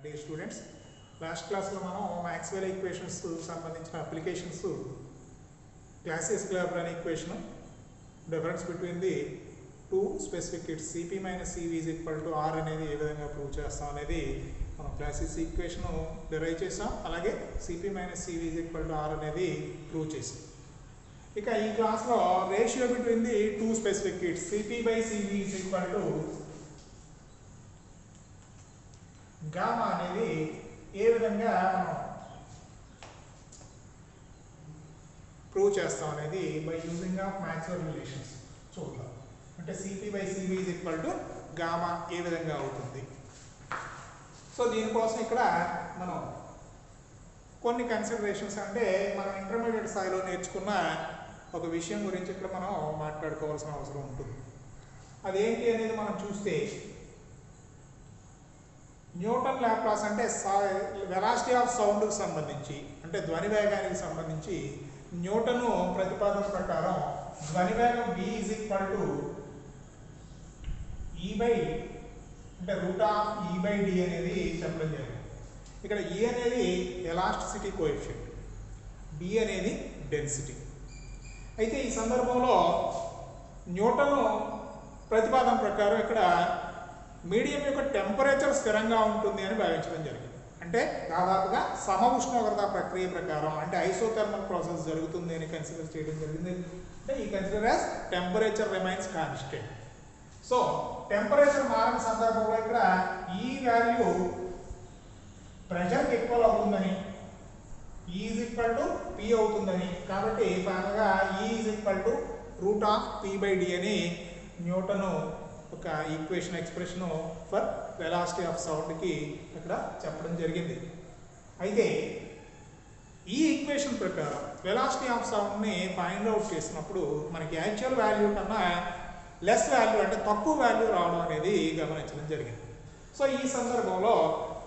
Dear students, last class lo manam Maxwell equations సంబంధించిన applications classical Laplace equation difference between the two specific heats Cp - Cv = R అనేది ఏ విధంగా prove చేస్తాం అనేది మనం classical equation derive చేసాం. అలాగే Cp - Cv = R అనేది ప్రూవ్ చేసాం. ఇక ఈ క్లాస్ లో ratio between the two specific heats Cp/Cv = gamma అనేది ఏ విధంగా మనం ప్రూవ్ చేస్తాం అనేది by using of Maxwell relations చూద్దాం. అంటే Cp/Cv = గామా ఏ విధంగా అవుతుంది. సో దీనికోసం ఇక్కడ మనం కొన్ని కన్సిడరేషన్స్ అంటే మనం ఇంటర్మీడియట్ స్థాయిలో నేర్చుకున్న ఒక విషయం గురించి ఇక్కడ మనం మాట్లాడుకోవాల్సిన అవసరం ఉంటుంది. అదేంటి అనేది మనం చూస్తే న్యూటన్ లాప్లాస్ అంటే వెలాసిటీ ఆఫ్ సౌండ్కి సంబంధించి అంటే ధ్వని వేగానికి సంబంధించి న్యూటన్ ప్రతిపాదన ప్రకారం ధ్వని వేగం v = E/d అనేది చెప్పడం జరిగింది. ఇక్కడ E అనేది ఎలాస్టిసిటీ కోఎఫిషియంట్, d అనేది డెన్సిటీ. అయితే ఈ సందర్భంలో న్యూటన్ ప్రతిపాదన ప్రకారం ఇక్కడ మీడియం యొక్క టెంపరేచర్ స్థిరంగా ఉంటుంది అని భావించడం జరిగింది. అంటే దాదాపుగా సమ ఉష్ణోగ్రత ప్రక్రియ ప్రకారం అంటే ఐసోథర్మల్ ప్రాసెస్ జరుగుతుంది అని కన్సిడర్ చేయడం జరిగింది. అంటే ఈ consider as temperature remains constant. So temperature మారిన సందర్భంలో ఇక్కడ ఈ వాల్యూ ప్రెషర్కి ఈక్వల్ అవుతుందని E = P అవుతుందని కాబట్టి ఫైనల్గా E √P/d అని న్యూటన్ ఒక equation expression for velocity of సౌండ్కి ఇక్కడ చెప్పడం జరిగింది. అయితే ఈ ఈక్వేషన్ ప్రకారం వెలాసిటీ ఆఫ్ సౌండ్ని ఫైండ్ అవుట్ చేసినప్పుడు మనకి యాక్చువల్ వాల్యూ కన్నా లెస్ వాల్యూ అంటే తక్కువ వాల్యూ రావడం అనేది గమనించడం జరిగింది. సో ఈ సందర్భంలో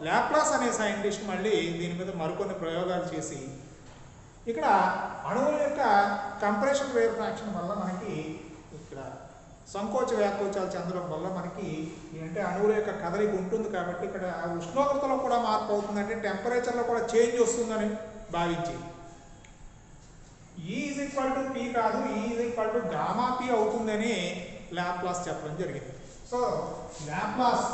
లాప్లాస్ అనే సైంటిస్ట్ మళ్ళీ దీని మీద మరికొన్ని ప్రయోగాలు చేసి ఇక్కడ అణువుల యొక్క కంప్రెషన్ వేర్ ఫ్రాక్షన్ వల్ల మనకి ఇక్కడ సంకోచ వ్యాకోచాలు చెందడం వల్ల మనకి అంటే అణువుల యొక్క కదలిక ఉంటుంది కాబట్టి ఇక్కడ ఉష్ణోగ్రతలో కూడా మార్పు అవుతుంది, అంటే టెంపరేచర్లో కూడా చేంజ్ వస్తుందని భావించి E = P కాదు E = γP అవుతుందని లాప్లాస్ చెప్పడం జరిగింది. సో లాప్లాస్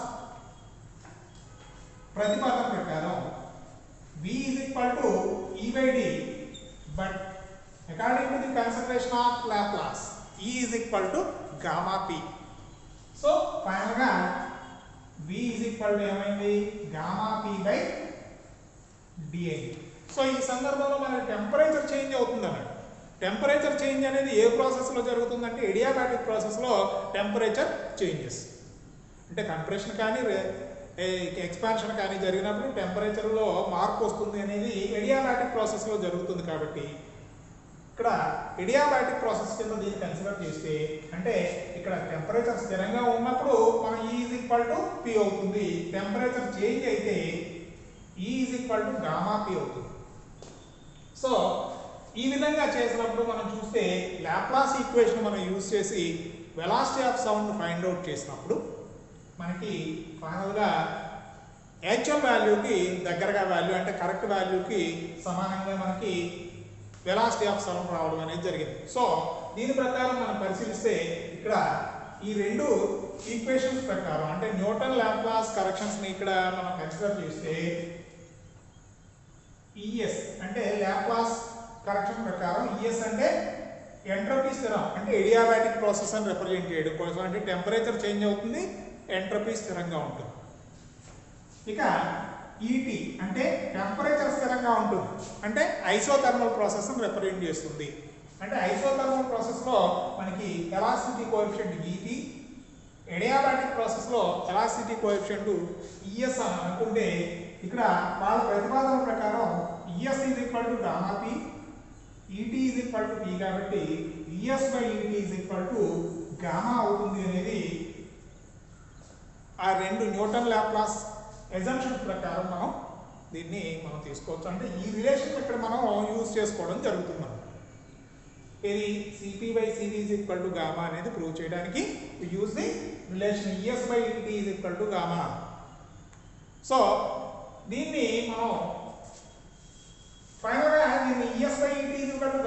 ప్రతిపాదన ప్రకారం V = E/d but according to the consideration of Laplace E = γP. So ఫైనల్గా V ఏమైంది γP/d అయింది. సో ఈ సందర్భంలో మనకి టెంపరేచర్ చేంజ్ అవుతుంది అన్నట్టు. టెంపరేచర్ చేంజ్ అనేది ఏ ప్రాసెస్లో జరుగుతుందంటే ఎడియాబాటిక్ ప్రాసెస్లో టెంపరేచర్ చేంజెస్ అంటే కంప్రెషన్ కానీ ఎక్స్పాన్షన్ కానీ జరిగినప్పుడు టెంపరేచర్లో మార్పు వస్తుంది అనేది ఎడియాబాటిక్ ప్రాసెస్లో జరుగుతుంది. కాబట్టి ఇక్కడ ఎడియాబాటిక్ ప్రాసెస్ కింద దీన్ని కన్సిడర్ చేస్తే అంటే ఇక్కడ టెంపరేచర్ స్థిరంగా ఉన్నప్పుడు మన E = P అవుతుంది. టెంపరేచర్ చేంజ్ అయితే E = γP అవుతుంది. సో ఈ విధంగా చేసినప్పుడు మనం చూస్తే లాప్లాస్ ఈక్వేషన్ మనం యూజ్ చేసి velocity of sound find out చేసినప్పుడు మనకి ఫైనల్గా యాక్చువల్ వాల్యూకి దగ్గరగా వాల్యూ అంటే కరెక్ట్ వాల్యూకి సమానంగా మనకి వెలాసిటీ ఆఫ్ సౌండ్ రావడం అనేది జరిగింది. సో దీని ప్రకారం మనం పరిశీలిస్తే ఇక్కడ ఈ రెండు ఈక్వేషన్స్ ప్రకారం అంటే న్యూటన్ లాప్లాస్ కరెక్షన్స్ని ఇక్కడ మనం కన్సిడర్ చేస్తే ES అంటే లాప్లాస్ కరెక్షన్ ప్రకారం ES అంటే ఎంట్రోపీ స్థిరం అంటే ఎడియాబాటిక్ ప్రాసెస్ అని రిప్రజెంట్ చేయడం కోసం అంటే టెంపరేచర్ చేంజ్ అవుతుంది, ఎంట్రోపీ స్థిరంగా ఉంటుంది. ఇక ET అంటే టెంపరేచర్ స్థిరంగా ఉంటుంది అంటే ఐసోథర్మల్ ప్రాసెస్ అని రిప్రజెంట్ చేస్తుంది. అంటే ఐసోథర్మల్ ప్రాసెస్లో మనకి ఎలాసిటీ కోఎఫిషియంట్ ET, ఎడియాబాటిక్ ప్రాసెస్లో ఎలాసిటీ కోఎఫిషియంట్ ES అని అనుకుంటే ఇక్కడ వాళ్ళ ప్రతిపాదన ప్రకారం ES = γP, ET = P కాబట్టి ES/ET = గామా అవుతుంది అనేది ఆ రెండు న్యూటన్ లాప్లాస్ ఎజంప్షన్ ప్రకారం దీన్ని మనం తీసుకోవచ్చు. అంటే ఈ రిలేషన్ ఇక్కడ మనం యూజ్ చేసుకోవడం జరుగుతుంది. ఇది Cp/Cv = గామా అనేది ప్రూవ్ చేయడానికి use the relation ES/ET = gamma. So దీన్ని మనం ఫైనల్గా దీన్ని ES by ET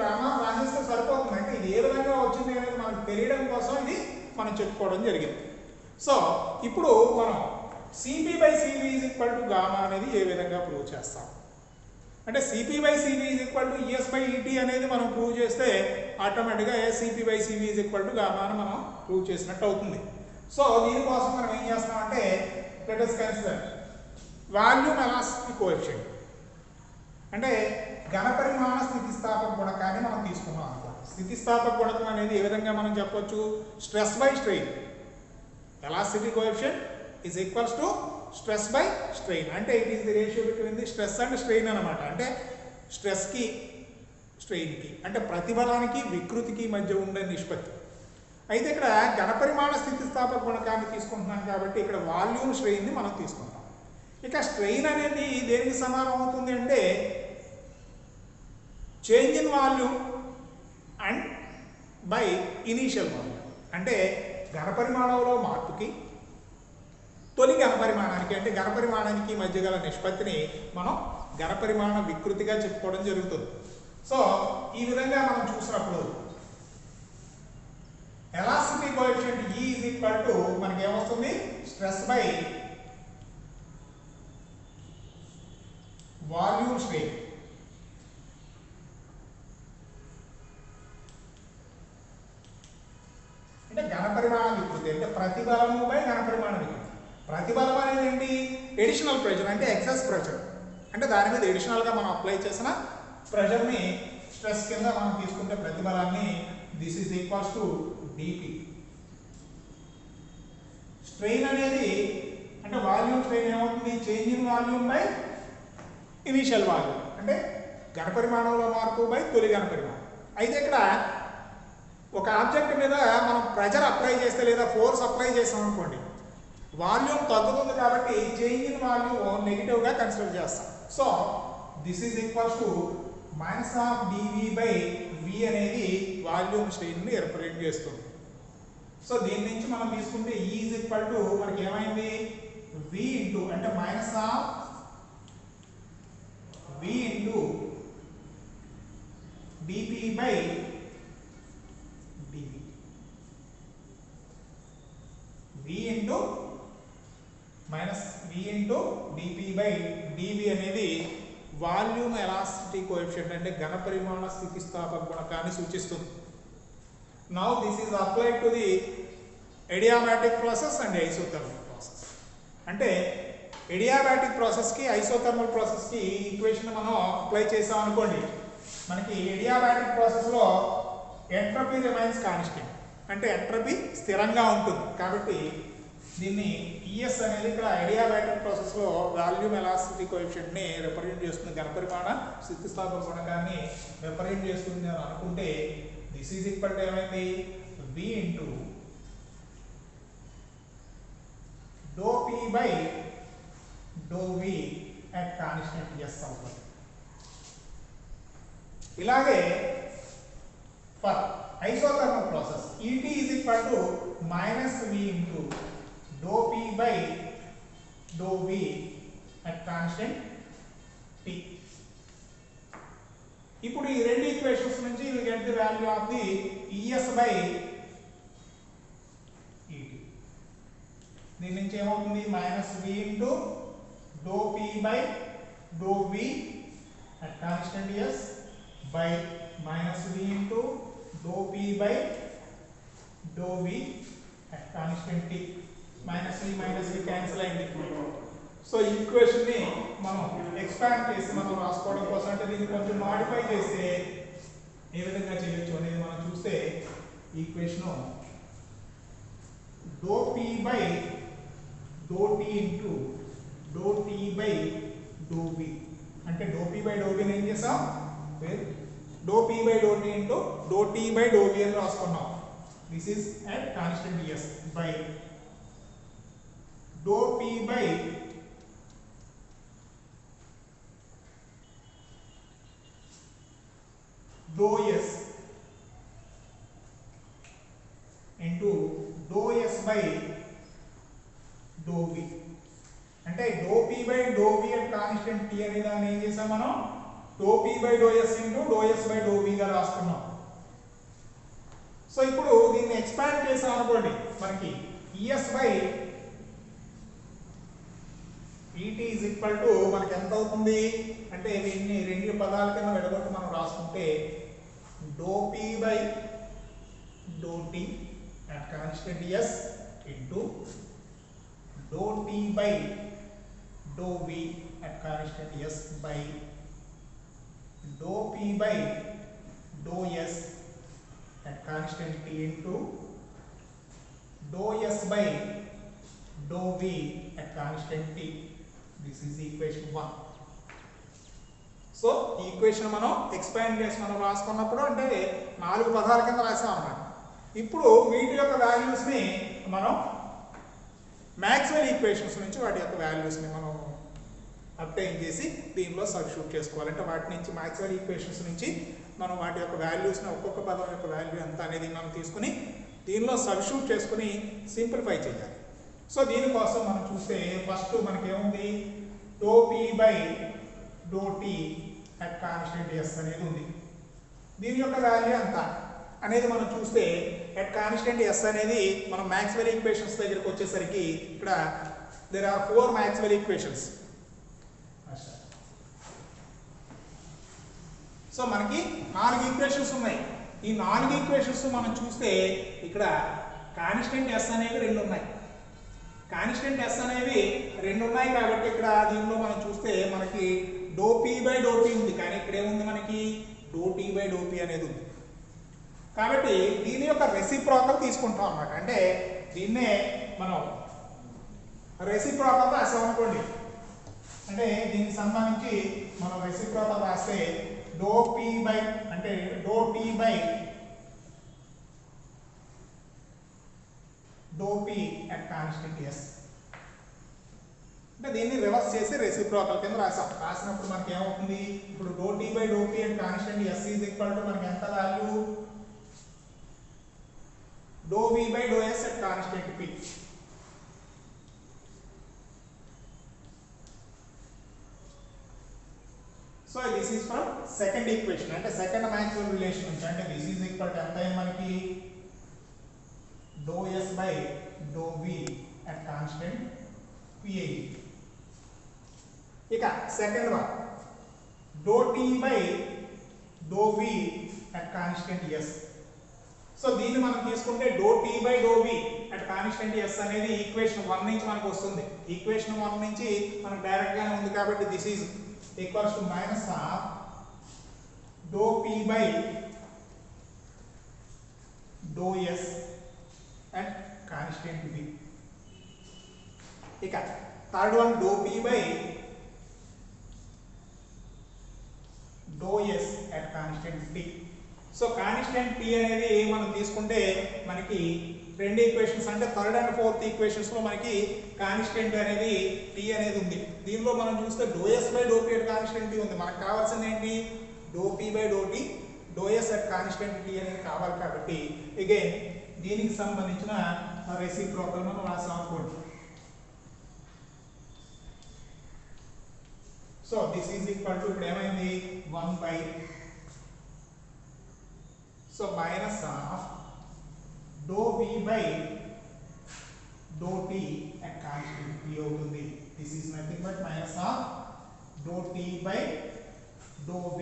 గామా రాసేస్తే సరిపోతుంది. అంటే ఇది ఏ విధంగా వచ్చింది అనేది మనకు తెలియడం కోసం ఇది మనం చెప్పుకోవడం జరిగింది. సో ఇప్పుడు మనం CP by CV is equal to gamma అనేది ఏ విధంగా ప్రూవ్ చేస్తాం అంటే CP by CV is equal to ES by ET అనేది మనం ప్రూవ్ చేస్తే ఆటోమేటిక్గా CP by CV is equal to gamma అని మనం ప్రూవ్ చేసినట్టు అవుతుంది. సో దీనికోసం మనం ఏం చేస్తామంటే let us consider volume elasticity coefficient అంటే ఘనపరిమాణ స్థితిస్థాపక గుణకాన్ని మనం తీసుకున్నాం అనుకోండి. స్థితిస్థాపక గుణకం అనేది ఏ విధంగా మనం చెప్పొచ్చు stress by strain. Elasticity coefficient is equals to stress by strain అంటే it is the ratio between the stress and strain అనమాట. అంటే స్ట్రెస్కి స్ట్రెయిన్కి అంటే ప్రతిబలానికి వికృతికి మధ్య ఉండే నిష్పత్తి. అయితే ఇక్కడ ఘనపరిమాణ స్థితిస్థాపక గుణకాన్ని తీసుకుంటున్నాం కాబట్టి ఇక్కడ వాల్యూమ్ స్ట్రెయిన్ని మనం తీసుకుంటాం. ఇక స్ట్రెయిన్ అనేది దేనికి సమానం అవుతుంది అంటే change in volume and by initial volume అంటే ఘనపరిమాణంలో మార్పుకి తొలి ఘనపరిమాణానికి అంటే ఘనపరిమాణానికి మధ్య గల నిష్పత్తిని మనం ఘనపరిమాణ వికృతిగా చెప్పుకోవడం జరుగుతుంది. సో ఈ విధంగా మనం చూసినప్పుడు elasticity coefficient E is equal to మనకి ఏమొస్తుంది స్ట్రెస్ బై వాల్యూమ్ స్ట్రెయిన్. అంటే ఘనపరిమాణ వికృతి అంటే ప్రతిబలము బై ఘనపరిమాణ వికృతి. ప్రతిబలం అనేది ఏంటి ఎడిషనల్ ప్రెషర్ అంటే ఎక్సెస్ ప్రెషర్ అంటే దాని మీద ఎడిషనల్గా మనం అప్లై చేసిన ప్రెషర్ని స్ట్రెస్ కింద మనం తీసుకుంటే ప్రతిబలాన్ని this is equals to dP. Strain అనేది అంటే వాల్యూమ్ స్ట్రెయిన్ ఏమవుతుంది change in volume by initial volume అంటే ఘనపరిమాణంలో మార్పు బై తొలి ఘనపరిమాణం. అయితే ఇక్కడ ఒక ఆబ్జెక్ట్ మీద మనం ప్రెషర్ అప్లై చేస్తే లేదా ఫోర్స్ అప్లై చేస్తాం అనుకోండి వాల్యూమ్ తగ్గుతుంది కాబట్టి చేంజ్ ఇన్ వాల్యూమ్ నెగిటివ్గా కన్సిడర్ చేస్తాం. So this is equals to minus of dV by V అనేది వాల్యూమ్ స్ట్రెయిన్ని రిప్రజెంట్ చేస్తుంది. సో దీని నుంచి మనం తీసుకుంటే E ఈజ్ ఈక్వల్ టు మనకి ఏమైంది V ఇంటూ అంటే minus of V into dP by dV. V into minus V into dP by dV అనేది వాల్యూమ్ ఎలాస్టిసిటీ కోఎఫిషియంట్ అంటే ఘనపరిమాణ స్థితిస్థాపక గుణకాన్ని సూచిస్తుంది. Now this is applied to the adiabatic process and isothermal process. అంటే adiabatic ప్రాసెస్కి isothermal ప్రాసెస్కి equation మనం apply చేసాం అనుకోండి మనకి adiabatic ప్రాసెస్లో ఎంట్రోపీ రిమైన్స్ కాన్స్టెంట్ అంటే ఎంట్రోపీ స్థిరంగా ఉంటుంది కాబట్టి దీన్ని ES అనేది ఇక్కడ ఎడియాబాటిక్ ప్రాసెస్లో వాల్యూమ్ ఎలాస్టిసిటీ కోఎఫిషియంట్ని రిప్రజెంట్ చేస్తుంది ఘనపరిమాణ స్థితిస్థాపక గుణకాన్ని రిప్రజెంట్ చేస్తుంది అని అనుకుంటే దిస్ ఈజ్ ఈక్వల్ టు ఏమైంది V into dou P by dou V at constant S అవుతుంది. ఇలాగే for isothermal process ET is equal to minus V into dou P by dou V at constant T. ఇప్పుడు ఈ రెండు equations నుంచి we get the value of the ES by ET. దీని నుంచి ఏమవుతుంది minus V into dou P by dou V at constant S by minus V into dou P by dou V at constant T. Minus V cancel అయింది. So ఈ ఈక్వేషన్ని మనం expand చేసి మనం రాసుకోవడం కోసం అంటే దీన్ని కొంచెం మాడిఫై చేస్తే ఏ విధంగా చేయొచ్చు అనేది మనం చూస్తే equation dou P by dou T into dou T by dou V అంటే dou P by dou V ఏం చేసాం dou P by dou T into dou T by dou V అని రాసుకున్నాం. This is at constant S బై dou P by dou S into dou S by dou V అంటే dou P by dou V at constant T అనే దాన్ని ఏం చేసాం మనం dou P by do S into dou S by dou గా రాసుకున్నాం. So ఇప్పుడు దీన్ని ఎక్స్పాండ్ చేసాం అనుకోండి, మనకి ES by ET is equal to మనకి ఎంత అవుతుంది అంటే దీన్ని రెండు పదాల కింద విడగొట్టి మనం రాసుకుంటే dou P by do T at constant S into do T by do V at constant S by do P by do S at constant t into dou s by dou v at constant t. This is equation 1. So ఈ equation మనం expand చేసి మనం రాసుకున్నప్పుడు అంటే 4 పదాల కింద రాసాం అన్నమాట. ఇప్పుడు వీటి యొక్క వాల్యూస్ ని మనం మాక్స్వెల్ ఈక్వేషన్స్ నుంచి వాటి యొక్క వాల్యూస్ ని మనం అప్లైన్ చేసి దీనిలో సబ్స్టిట్యూట్ చేసుకోవాలి. అంటే వాటి నుంచి మాక్స్వెల్ ఈక్వేషన్స్ నుంచి మనం వాటి యొక్క వాల్యూస్ని ఒక్కొక్క పదం యొక్క వాల్యూ ఎంత అనేది మనం తీసుకుని దీనిలో సబ్స్టిట్యూట్ చేసుకుని సింప్లిఫై చేయాలి. సో దీనికోసం మనం చూస్తే ఫస్ట్ మనకి ఏముంది dou P by do T at constant S అనేది ఉంది. దీని యొక్క వాల్యూ ఎంత అనేది మనం చూస్తే అట్ కాన్స్టెంట్ ఎస్ అనేది మనం మాక్స్వెల్ ఈక్వేషన్స్ దగ్గరికి వచ్చేసరికి ఇక్కడ there are 4 Maxwell equations. So మనకి 4 ఈక్వేషన్స్ ఉన్నాయి. ఈ 4 ఈక్వేషన్స్ మనం చూస్తే ఇక్కడ కాన్స్టెంట్ ఎస్ అనేవి 2 ఉన్నాయి. కాన్స్టెంట్ ఎస్ అనేవి 2 ఉన్నాయి కాబట్టి ఇక్కడ దీనిలో మనం చూస్తే మనకి dou P by do T ఉంది, కానీ ఇక్కడ ఏముంది మనకి dou T by do P అనేది ఉంది. కాబట్టి దీని యొక్క రెసిప్రోకల్ తీసుకుంటాం అన్నమాట. అంటే దీన్నే మనం రెసిప్రోకల్ రాసాం అనుకోండి, అంటే దీనికి సంబంధించి మనం రెసిప్రోకల్ రాస్తే డో పీ బై అంటే dou T by do P at constant S. అంటే దీన్ని రివర్స్ చేసి రెసిప్రోకల్ కింద రాసినప్పుడు మనకి ఏమవుతుంది ఇప్పుడు dou T by do P at constant S is equal to మనకి ఎంత value dou V by do S at constant P. So this is from second equation అంటే second Maxwell relation నుంచి అంటే this is equal to ఎంత అయింది మనకి dou s by dou v at constant p. ఇక second one dou t by dou v at constant s. So దీన్ని మనం తీసుకుంటే dou t by dou v at constant s అనేది equation 1 నుంచి మనకు వస్తుంది. ఈక్వేషన్ 1 నుంచి మనకు డైరెక్ట్ గానే ఉంది కాబట్టి this is equals to minus of dou p by dou s at constant v. ఇక third one dou p by dou s at constant t. So constant t అనేది మనం తీసుకుంటే మనకి 2 ఈక్వేషన్స్ అంటే థర్డ్ అండ్ ఫోర్త్ ఈక్వేషన్స్ లో మనకి constant అనేది t అనేది ఉంది. దీనిలో మనం చూస్తే dou s by dou p at constant t ఉంది. మనకు కావాల్సింది ఏంటి dou p by dou t dou s at constant t అనేది కావాలి కాబట్టి అగైన్ దీనికి సంబంధించిన రెసిప్రోకల్ మనం రాసాం అనుకోండి. So this is equal to ఇప్పుడు ఏమైంది 1 by so minus of dou v by dou t at constant p అవుతుంది. This is nothing but minus of dou t by dou v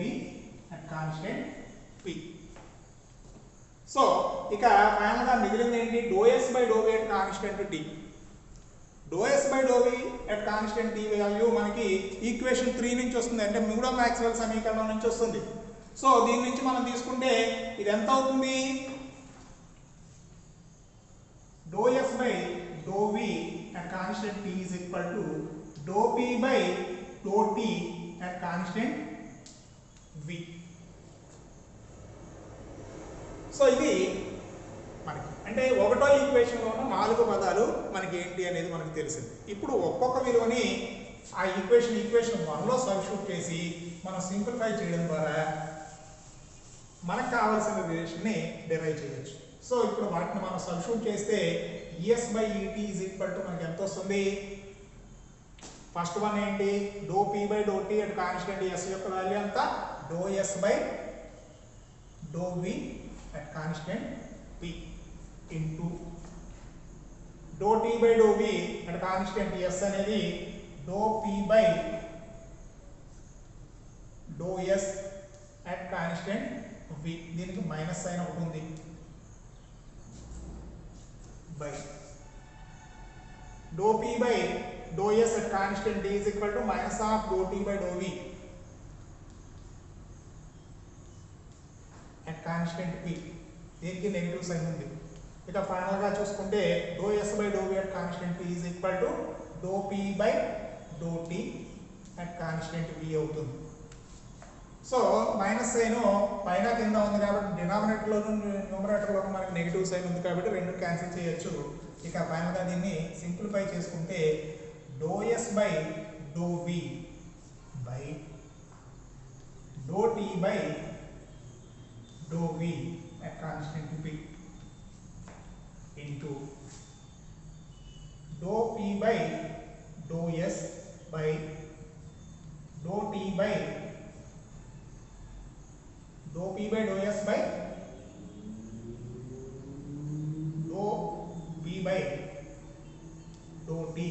at constant p. So ఇక final గా మిగిలింది ఏంటి dou s by dou v at constant t. dou s by dou v at constant t value మనకి equation 3 నుంచి వస్తుంది, అంటే మూడో Maxwell సమీకరణం నుంచి వస్తుంది. సో దీని నుంచి మనం తీసుకుంటే ఇది ఎంత అవుతుంది dou s by dou v at constant t is equal to dou p by dou t at constant v. So ఇది మనకి అంటే ఒకటో ఈక్వేషన్ లోన 4 పదాలు మనకి ఏంటి అనేది మనకు తెలిసింది. ఇప్పుడు ఒక్కొక్క విలువని ఆ ఈక్వేషన్ 1 లో సబ్స్టిట్యూట్ చేసి మనం సింప్లిఫై చేయడం ద్వారా మనకు కావాల్సిన రిలేషన్ ని డిరైవ్ చేయొచ్చు. సో ఇప్పుడు వాటిని మనం సబ్స్టిట్యూట్ చేస్తే es by et is equal to మనకి ఎంత వస్తుంది ఫస్ట్ వన్ ఏంటి do P by do T at constant S యొక్క వాల్యూ ఎంత do S by do V at constant P into do T by do V at constant S అనేది do P by do S at constant V దీనికి minus sign ఒకటి ఉంది by do P by do S at constant D is equal to minus of do T by do V at constant P దీనికి negative sign ఉంది ఇక final గా చూసుకుంటే do S by do V at constant P is equal to do P by do T at constant V అవుతుంది so minus sign పైన కింద ఉంది కాబట్టి డినామినేటర్లోను న్యూమరేటర్లోను మనకి నెగిటివ్ సైన్ ఉంది కాబట్టి రెండు క్యాన్సిల్ చేయొచ్చు ఇక ఫైనల్ గా దీన్ని సింప్లిఫై చేసుకుంటే dou S by do V by do T by do V at constant P into dou p by dou s by dou t by dou p by dou s by dou p by dou t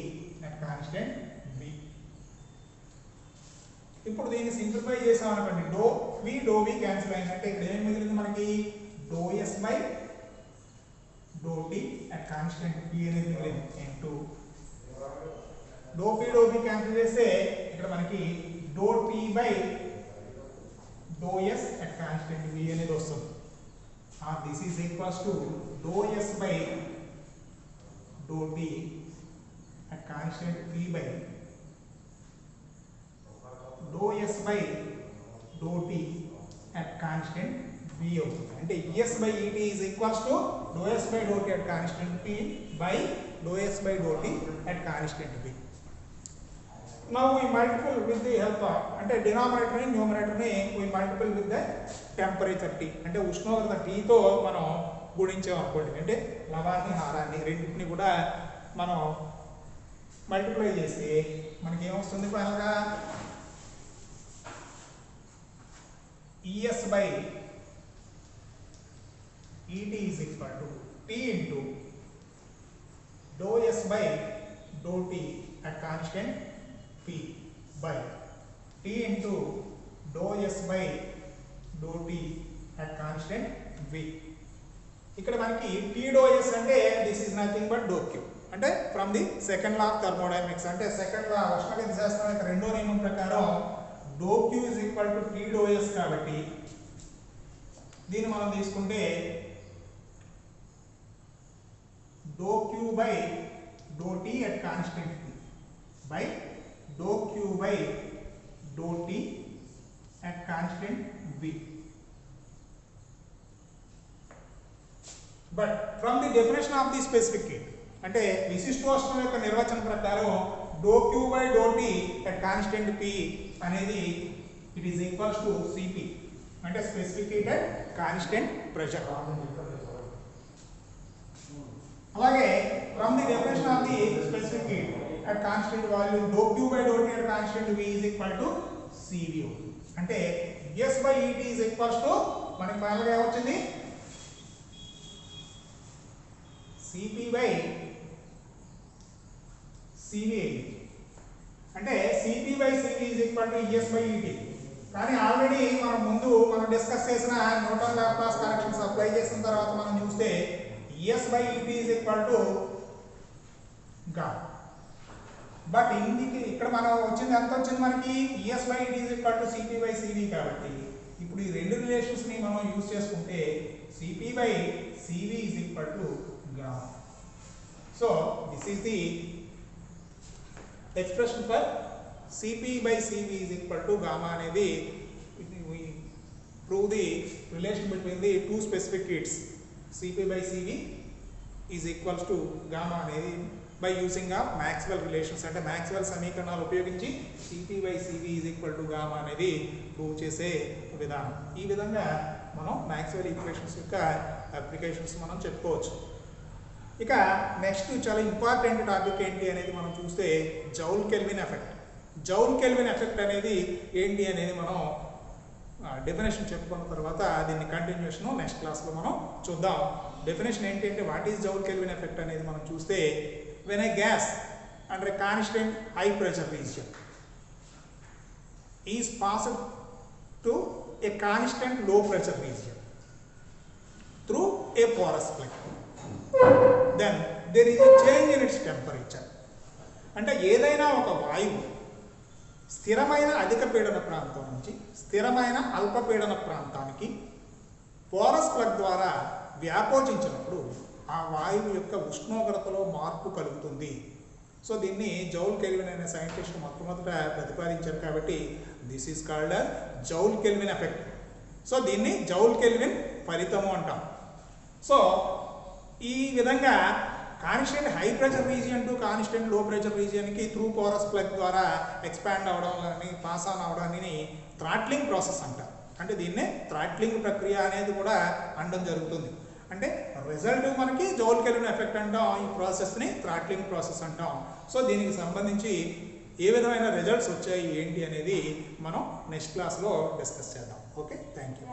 at constant b ఇప్పుడు దీన్ని simplify చేసాం అనుకోండి do v cancel అయిందంటే ఇక్కడ ఏం మిగిలింది మనకి dou s by dou t at constant p అనేది మిగిలింది into dou p క్యాన్సిల్ చేస్తే ఇక్కడ మనకి dou t by dou s at constant v అనేది వస్తుంది or this is equals to dou s by dou t at constant p by dou s by dou t at constant v అవుతుంది అంటే es by et is equals to dou s by dou t at constant p by dou s by dou t at constant v. Now we multiple with the help of అంటే denominator ని numerator ని we multiple with the temperature t అంటే ఉష్ణోగ్రత t తో మనం గుణించాం అనుకోండి అంటే లవాన్ని హారాన్ని రెండింటిని కూడా మనం మల్టిప్లై చేస్తే మనకి ఏమొస్తుంది ఫైనల్ గా es by et is equal to t into dou s by dou t at constant p by t into dou s by dou t at constant v ఇక్కడ మనకి t dou s అంటే this is nothing but dou q అంటే from the second law of thermodynamics అంటే second లా ఉష్ణగతి శాస్త్రం యొక్క రెండో నియమం ప్రకారం dou q is equal to t dou s కాబట్టి దీన్ని మనం తీసుకుంటే dou q by dou t at constant p by dou q by dou t at constant v. But from the definition of the specific heat అంటే విశిష్టోష్ణం యొక్క నిర్వచనం ప్రకారం dou q by dou t at constant p అనేది it is equals to cp అంటే specific heat at constant pressure. అలాగే from the definition of the specific heat at constant volume dou q by dou t at constant v is equal to cv అంటే s by et is equals to మనకి final గా ఏమొచ్చింది cp by cv అంటే cp by cv is equal to s by et కానీ already మనం discuss చేసిన Newton Laplace corrections apply చేసిన తర్వాత మనం చూస్తే es by et is equal to ga but ఇక్కడ మనం వచ్చింది ఎంత వచ్చింది మనకి es by et is equal to cp by cv కాబట్టి ఇప్పుడు ఈ రెండు రిలేషన్స్ ని మనం యూస్ చేసుకుంటే cp by cv is equal to ga so this is the expression for cp by cv is equal to gamma అనేది we prove the relation between the two specific heats cp by cv is equals to gamma అనేది by using of Maxwell relations అంటే Maxwell సమీకరణాలు ఉపయోగించి cp by cv is equal to gamma అనేది prove చేసే విధానం. ఈ విధంగా మనం Maxwell ఈక్వేషన్స్ యొక్క అప్లికేషన్స్ మనం చెప్పుకోవచ్చు. ఇక నెక్స్ట్ చాలా ఇంపార్టెంట్ టాపిక్ ఏంటి అనేది మనం చూస్తే joule Kelvin effect. Joule Kelvin effect అనేది ఏంటి అనేది మనం డెఫినేషన్ చెప్పుకున్న తర్వాత దీన్ని కంటిన్యూషన్ నెక్స్ట్ క్లాస్లో మనం చూద్దాం. డెఫినేషన్ ఏంటి అంటే what is Joule Kelvin effect అనేది మనం చూస్తే when a gas under a constant high pressure region is passed to a constant low pressure region through a porous plug, then there is a change in its temperature. అంటే ఏదైనా ఒక వాయువు స్థిరమైన అధిక పీడన ప్రాంతం నుంచి స్థిరమైన అల్పపీడన ప్రాంతానికి పోరస్ ప్లగ్ ద్వారా వ్యాకోచించినప్పుడు ఆ వాయువు యొక్క ఉష్ణోగ్రతలో మార్పు కలుగుతుంది. సో దీన్ని జౌల్ కెల్విన్ అనే సైంటిస్ట్ మొట్టమొదట ప్రతిపాదించారు కాబట్టి this is called joule Kelvin effect. So దీన్ని జౌల్ కెల్విన్ ఫలితము అంటాం. సో ఈ విధంగా constant high pressure region to constant low pressure రీజియన్కి through porous plug ద్వారా ఎక్స్పాండ్ అవడం కానీ పాస్ ఆన్ అవడాన్ని థ్రాట్లింగ్ ప్రాసెస్ అంటారు. అంటే దీన్నే థ్రాట్లింగ్ ప్రక్రియ అనేది కూడా అనడం జరుగుతుంది. అంటే రిజల్ట్ మనకి జౌల్ కెల్విన్ ఎఫెక్ట్ అంటాం, ఈ ప్రాసెస్ని థ్రాట్లింగ్ ప్రాసెస్ అంటాం. సో దీనికి సంబంధించి ఏ విధమైన రిజల్ట్స్ వచ్చాయి ఏంటి అనేది మనం నెక్స్ట్ క్లాస్లో డిస్కస్ చేద్దాం. Okay, thank you.